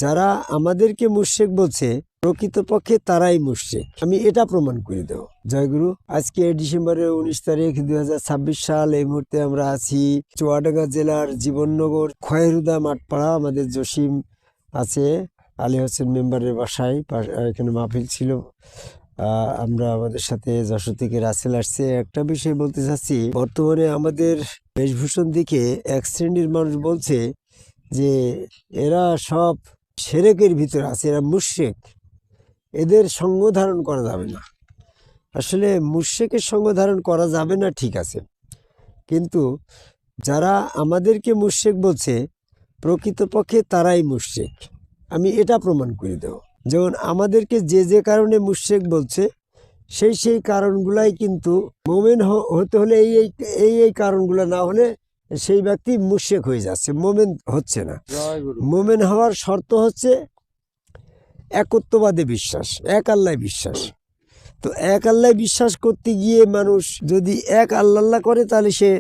যারা আমাদেরকে মুশরিক বলছে প্রকৃতপক্ষে তারাই মুশরিক। আমি এটা প্রমাণ করে দেব। জয়গুরু। আজকে ডিসেম্বরের 19 তারিখ 2026 সাল। এই মুহূর্তে আমরা আছি চুয়াডাঙ্গা জেলার জীবননগর খয়েরুদা মাঠপাড়া। আমাদের জসিম আছে, আলী হোসেন মেম্বারের বাসায়। এখানে মাহফিল ছিল। আমরা আমাদের সাথে যশোর থেকে রাসেল আসছে। একটা বিষয় বলতে চাচ্ছি, বর্তমানে আমাদের বেশভূষণ দিকে এক শ্রেণীর মানুষ বলছে যে এরা সব শিরকের ভিতরে আছে, এরা মুশরিক, এদের সঙ্গ ধারণ করা যাবে না। আসলে মুশরিকের সঙ্গ ধারণ করা যাবে না, ঠিক আছে, কিন্তু যারা আমাদেরকে মুশরিক বলছে প্রকৃতপক্ষে তারাই মুশরিক। আমি এটা প্রমাণ করে দেব। যেমন আমাদেরকে যে যে কারণে মুশরিক বলছে সেই কারণগুলাই কিন্তু মোমেন হতে হলে এই কারণগুলো না হলে সেই ব্যক্তি মুশরিক হয়ে যাচ্ছে, মোমেন হচ্ছে না। মোমেন হওয়ার শর্ত হচ্ছে একত্ববাদে বিশ্বাস, এক আল্লাহ বিশ্বাস। তো এক আল্লাহ বিশ্বাস করতে গিয়ে মানুষ যদি এক আল্লাহ করে তাহলে সে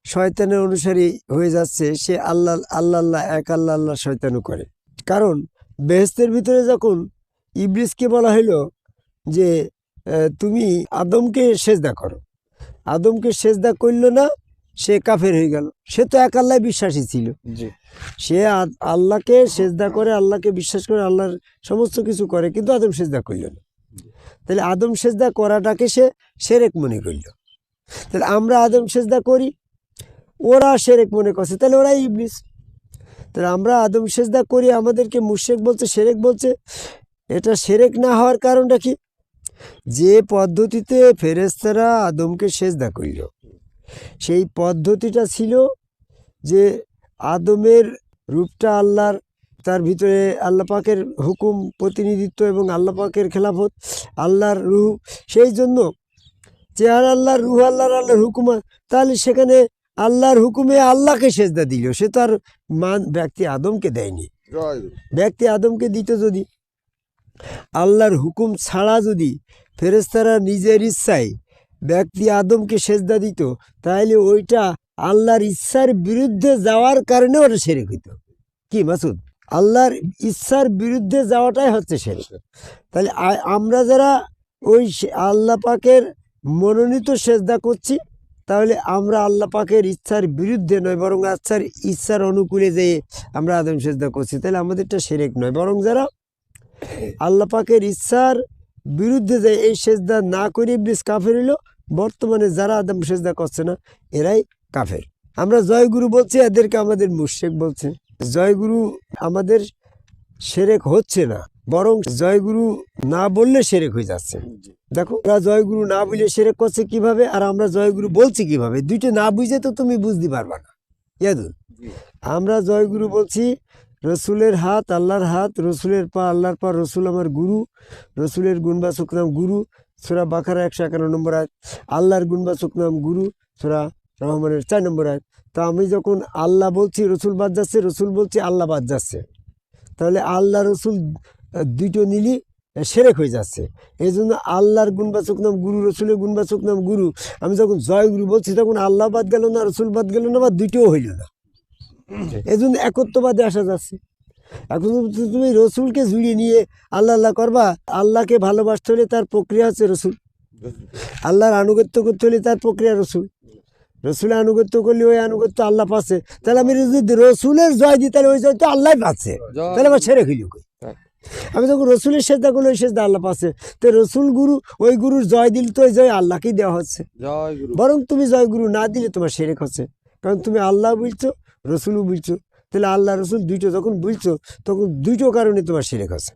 শয়তানের অনুসারী হয়ে যাচ্ছে। সে আল্লাহ এক আল্লাহ শয়তানও করে। কারণ বেহেশতের ভিতরে যখন ইবলিসকে বলা হইল যে তুমি আদমকে সেজদা করো, আদমকে সেজদা করল না, সে কাফের হয়ে গেল। সে তো এক আল্লাহ বিশ্বাসী ছিল, সে আল্লাহকে সেজদা করে, আল্লাহকে বিশ্বাস করে, আল্লাহর সমস্ত কিছু করে, কিন্তু আদম সেজদা করল না। তাহলে আদম সেজদা করাটাকে সে শিরক মনে করল। তাহলে আমরা আদম সেজদা করি, ওরা শিরক মনে করছে, তাহলে ওরা ইবলিস। তাহলে আমরা আদম সেজদা করি, আমাদেরকে মুশরিক বলছে, শিরক বলছে। এটা শিরক না হওয়ার কারণটা কি? যে পদ্ধতিতে ফেরেশতারা আদমকে সেজদা করল, সেই পদ্ধতিটা ছিল যে আদমের রূপটা আল্লাহর, তার ভিতরে আল্লাহ পাকের হুকুম প্রতিনিধিত্ব এবং আল্লাহ পাকের খেলাফত, আল্লাহর রুহ। সেই জন্য চেহারা আল্লাহর, রুহ আল্লাহর হুকুম। তাহলে সেখানে আল্লাহর হুকুমে আল্লাহকে সেজদা দিল। সে তো আর ব্যক্তি আদমকে দেয়নি। ব্যক্তি আদমকে দিত যদি, আল্লাহর হুকুম ছাড়া যদি ফেরেশতারা নিজের ইচ্ছায় ব্যক্তি আদমকে সেজদা দিত, তাহলে ওইটা আল্লাহর ইচ্ছার বিরুদ্ধে যাওয়ার কারণে ওটা শিরক হইত। কি মাসুদ? আল্লাহর ইচ্ছার বিরুদ্ধে যাওয়াটাই হচ্ছে শিরক। তাহলে আমরা যারা ওই আল্লাহ পাকের মনোনীত সেজদা করছি, তাহলে আমরা আল্লাহ পাকের ইচ্ছার বিরুদ্ধে নয়, বরং ইচ্ছার অনুকূলে যেয়ে আমরা আদম সেজদা করছি। তাহলে আমাদেরটা শিরক নয়, বরং যারা আল্লাহ পাকের ইচ্ছার বিরুদ্ধে যায় এই সেজদা না করে ইবলিস কাফের হইল। বর্তমানে যারা আদম সেজদা করছে না, এরাই কাফের। আমরা জয়গুরু বলছি, এদেরকে আমাদের মুশরিক বলছে। জয়গুরু আমাদের শিরক হচ্ছে না, বরং জয়গুরু না বললে শিরক হয়ে যাচ্ছে। দেখো, ওরা জয়গুরু না বলে শিরক করছে কিভাবে, আর আমরা জয়গুরু বলছি কিভাবে। দুইটা না বুঝে তো তুমি বুঝতে পারবা না। ইয়াদুল, আমরা জয়গুরু বলছি, রসুলের হাত আল্লাহর হাত, রসুলের পা আল্লাহর পা, রসুল আমার গুরু, রসুলের গুণবাচক নাম গুরু, সূরা বাকারা 151 নম্বর আয়াত। আল্লাহর গুণবাচক নাম গুরু, সূরা রহমানের 4 নম্বর আয়াত। তা আমি যখন আল্লাহ বলছি, রসুল বাদ যাচ্ছে, রসুল বলছি, আল্লাহ বাদ যাচ্ছে, তাহলে আল্লাহ রসুল দুটো নিলি শিরক হয়ে যাচ্ছে। এই জন্য আল্লাহর গুণবাচক নাম গুরু, রসুলের গুণবাচক নাম গুরু। আমি যখন জয়গুরু বলছি, তখন আল্লাহ বাদ গেল না, রসুল বাদ গেল না, বা দুটোও হইল না। এই জন্য একত্ববাদে আসা যাচ্ছে। এখন তুমি রসুলকে জুড়িয়ে নিয়ে আল্লাহ করবা। আল্লাহকে ভালোবাসতে হলে তার প্রক্রিয়া হচ্ছে রসুল, আল্লাহর আনুগত্য করতে হলে তার প্রক্রিয়া রসুল। রসুলের আনুগত্য করলে ওই আনুগত্য আল্লাহ পাচ্ছে। তাহলে আমি যদি রসুলের জয় দিই, তাহলে ওই জয় তো আল্লাহ পাচ্ছে, তাহলে আমার ছেড়ে খেলি। আমি যখন রসুলের সেজদা করলে ওই সেজদা আল্লাহ পাচ্ছে। তো রসুল গুরু, ওই গুরুর জয় দিলে তো ওই জয় আল্লাহকেই দেওয়া হচ্ছে। বরং তুমি জয় গুরু না দিলে তোমার শিরক হচ্ছে, কারণ তুমি আল্লাহ বুঝছো, রসুলও বুঝছো। তাহলে আল্লাহ রসুল দুইটো যখন বুঝছো, তখন দুইটো কারণে তোমার শিরক হচ্ছে।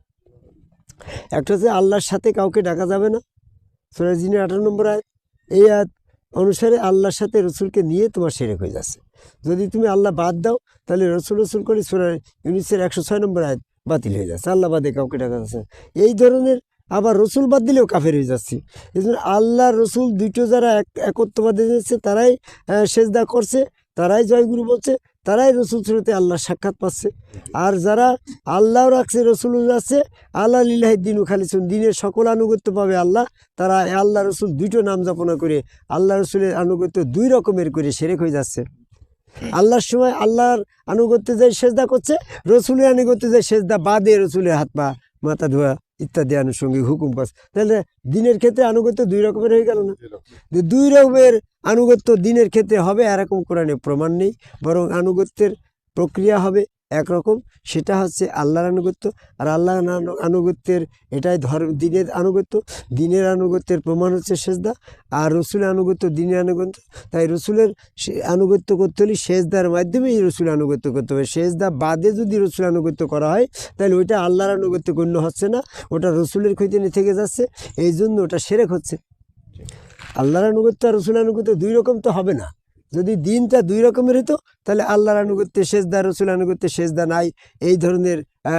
একটা হচ্ছে আল্লাহর সাথে কাউকে ডাকা যাবে না, সূরা জিনের 18 নম্বর আয়াত। এই আয়াত অনুসারে আল্লাহর সাথে রসুলকে নিয়ে তোমার শিরক হয়ে যাচ্ছে। যদি তুমি আল্লাহ বাদ দাও, তাহলে রসুল করে সূরা ইউনূসের 106 নম্বর আয়াত বাতিল হয়ে যাচ্ছে। আল্লাহ বাদে কাউকে ডাকা যাচ্ছে। এই ধরনের আবার রসুল বাদ দিলেও কাফের হয়ে যাচ্ছে। এই জন্য আল্লাহ রসুল দুটো যারা একত্ববাদে যাচ্ছে, তারাই সেজদা করছে, তারাই জয়গুরু বলছে, তারাই রসুল সুরতে আল্লাহ সাক্ষাৎ পাচ্ছে। আর যারা আল্লাহ রাখছে, রসুল আছে, আল্লাহ লিল্লাহি দিনু খালিসুন, দিনের সকল আনুগত্য পাবে আল্লাহ, তারা আল্লাহ রসুল দুটো নাম যাপনা করে আল্লাহ রসুলের আনুগত্য দুই রকমের করে শিরক হয়ে যাচ্ছে। আল্লাহর সময় আল্লাহর আনুগত্যে যে সেজদা করছে, রসুলের আনুগত্যে যে সেজদা বাদে রসুলের হাত পা মাথা ধোয়া ইত্যাদি আনুষঙ্গিক হুকুম করছে। তাহলে দিনের ক্ষেত্রে আনুগত্য দুই রকমের হয়ে গেল না? যে দুই রকমের আনুগত্য দিনের ক্ষেত্রে হবে এরকম কোরআনে প্রমাণ নেই, বরং আনুগত্যের প্রক্রিয়া হবে একরকম, সেটা হচ্ছে আল্লাহর আনুগত্য। আর আল্লাহর আনুগত্যের এটাই দিনের আনুগত্য। দিনের আনুগত্যের প্রমাণ হচ্ছে সেজদা, আর রসুলের আনুগত্য দিনের আনুগত্য। তাই রসুলের আনুগত্য করতে হলে সেজদার মাধ্যমেই রসুল আনুগত্য করতে হবে। সেজদা বাদে যদি রসুল আনুগত্য করা হয় তাহলে ওইটা আল্লাহর আনুগত্য গণ্য হচ্ছে না, ওটা রসুলের খৈতানি থেকে যাচ্ছে, এই জন্য ওটা শিরক হচ্ছে। আল্লাহর আনুগত্য আর রসুল আনুগত্য দুই রকম তো হবে না। যদি দিনটা দুই রকমের হতো তাহলে আল্লাহর আনুগত্যে সেজদা, রসুল আনুগত্যে সেজদা নাই, এই ধরনের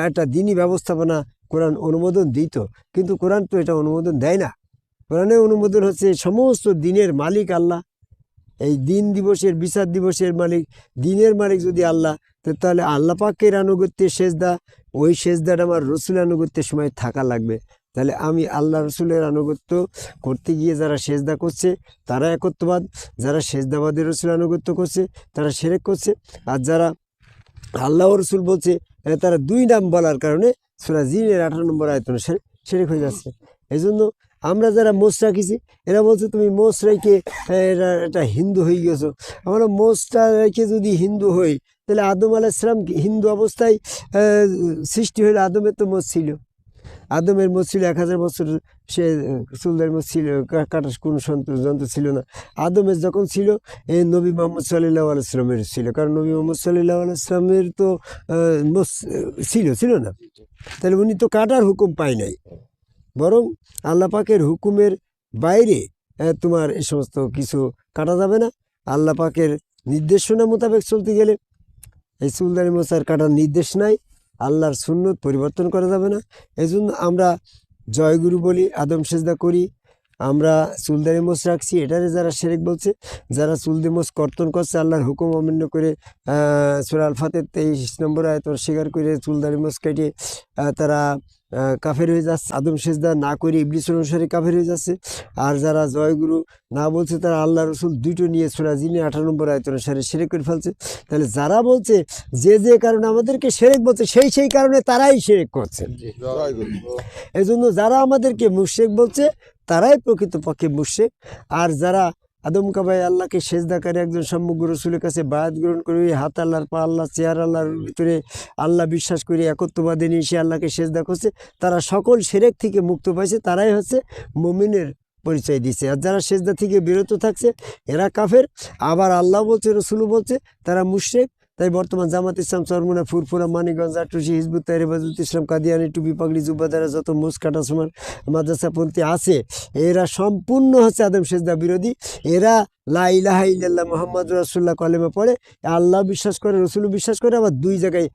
একটা দিনই ব্যবস্থাপনা কোরআন অনুমোদন দিত। কিন্তু কোরআন তো এটা অনুমোদন দেয় না। কোরআনের অনুমোদন হচ্ছে সমস্ত দিনের মালিক আল্লাহ। এই দিন দিবসের, বিচার দিবসের মালিক, দিনের মালিক যদি আল্লাহ, তাহলে আল্লাহ পাকের আনুগত্যে সেজদা, ওই সেজদাটা আমার রসুল আনুগত্যের সময় থাকা লাগবে। তাহলে আমি আল্লাহ রসুলের আনুগত্য করতে গিয়ে যারা সেজদা করছে তারা একত্ববাদ, যারা সেজদাবাদের রসুল আনুগত্য করছে তারা শিরক করছে। আর যারা আল্লাহ রসুল বলছে তারা দুই নাম বলার কারণে সূরা জিনের 18 নম্বর আয়াত অনুসারে শিরক হয়ে যাচ্ছে। এই জন্য আমরা যারা মোষ রাখিছি, এরা বলছে তুমি মোষ রেখে এটা হিন্দু হয়ে গেছো। আমরা মোষটা রেখে যদি হিন্দু হই তাহলে আদম আলাইহিস সালাম হিন্দু অবস্থায় সৃষ্টি হইলে আদমের তো মোষ ছিল, আদমের মোষ ছিল 1000 বছর, সে চুলদার মোষ ছিল, কাটার কোনো যন্ত্র ছিল না। আদমের যখন ছিল এই নবী মোহাম্মদ সাল্লাল্লাহু আলাইহি সাল্লামের ছিল, কারণ নবী মোহাম্মদ সাল্লাল্লাহু আলাইহি সাল্লামের তো মোষ ছিল না, তাহলে উনি তো কাটার হুকুম পায় নাই, বরং আল্লাহ পাকের হুকুমের বাইরে তোমার এই সমস্ত কিছু কাটা যাবে না। আল্লাহ পাকের নির্দেশনা মোতাবেক চলতে গেলে এই চুলদারি মোছার কাটার নির্দেশ নাই, আল্লাহর সুন্নত পরিবর্তন করা যাবে না। এই জন্য আমরা জয়গুরু বলি, আদম সেজদা করি, আমরা চুলদারি মোছ রাখছি, এটারে যারা শিরক বলছে, যারা চুলদি মোছ কর্তন করছে আল্লাহর হুকুম অমান্য করে, সূরা আল ফাতির 23 নম্বর আয়াত স্বীকার করে চুলদারি মোছ কেটে তারা কাফের হয়ে যাচ্ছে। আদম সেজদা না করে ইবলিস অনুসারে কাফের হয়ে যাচ্ছে। আর যারা জয়গুরু না বলছে তারা আল্লাহ রসুল দুটো নিয়ে সূরা জিনে 18 নম্বর আয়াত অনুসারে শিরক করে ফেলছে। তাহলে যারা বলছে যে কারণে আমাদেরকে শিরক বলছে সেই কারণে তারাই শিরক করছে। এই জন্য যারা আমাদেরকে মুশরিক বলছে তারাই প্রকৃতপক্ষে মুশরিক। আর যারা আদম কাবাই আল্লাহকে সেজদাকারী একজন সম্মুখ রসুলের কাছে বায়াত গ্রহণ করে হাত আল্লাহর পা আল্লাহ চেয়ার আল্লাহর ভিতরে আল্লাহ বিশ্বাস করে একত্ববাদে নিয়ে সে আল্লাহকে সেজদা করছে, তারা সকল শিরক থেকে মুক্ত পাইছে, তারাই হচ্ছে মুমিনের পরিচয় দিচ্ছে। আর যারা সেজদা থেকে বিরত থাকছে এরা কাফের। আবার আল্লাহ বলছে, রসুলও বলছে, তারা মুশরিক। তাই বর্তমান জামাত ইসলাম, চরমোনা, ফুরফুরা, মানিকগঞ্জ, আটুসি, হিজবুত তাহরির, হেফাজত ইসলাম, কাদিয়ানি, টুপি, পাগড়ি, জুব্বাদারা যত মুস কাটা সমান মাদ্রাসাপন্থী আছে, এরা সম্পূর্ণ হচ্ছে আদম সেজদা বিরোধী। এরা লা ইলাহা ইল্লাল্লাহ মুহাম্মাদুর রাসূলুল্লাহ কলেমা পড়ে, আল্লাহ বিশ্বাস করে, রসুলও বিশ্বাস করে, আবার দুই জায়গায়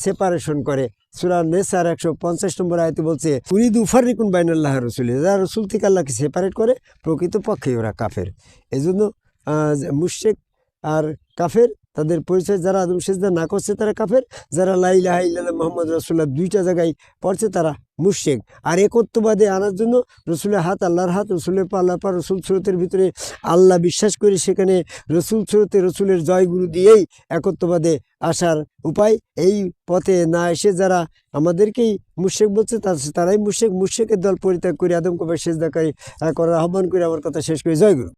সেপারেশন করে। সূরা নেসার 150 নম্বর আয়াতে বলছে উরিদু ফাররিকুন বাইনাল্লাহ রসুলি, যারা রসুল থেকে আল্লাহকে সেপারেট করে প্রকৃতপক্ষে ওরা কাফের। এই জন্য মুশরিক আর কাফের তাদের পরিচয়। যারা আদম সেজদা না করছে তারা কাফের, যারা লা ইলাহা ইল্লাল্লাহ মুহাম্মাদ রাসূলুল্লাহ দুইটা জায়গায় পড়ছে তারা মুশরিক। আর একত্ববাদে আনার জন্য রসুলের হাত আল্লাহর হাত, রসুলের পা আল্লাহর পা, রসুল সুরতের ভিতরে আল্লাহ বিশ্বাস করে সেখানে রসুল সুরতে রসুলের জয়গুরু দিয়েই একত্ববাদে আসার উপায়। এই পথে না এসে যারা আমাদেরকেই মুশরিক বলছে তারাই মুশরিক। মুশরিকের দল পরিত্যাগ করে আদম কাবায় সেজদাকারী করার আহ্বান করে আমার কথা শেষ করে জয়গুরু।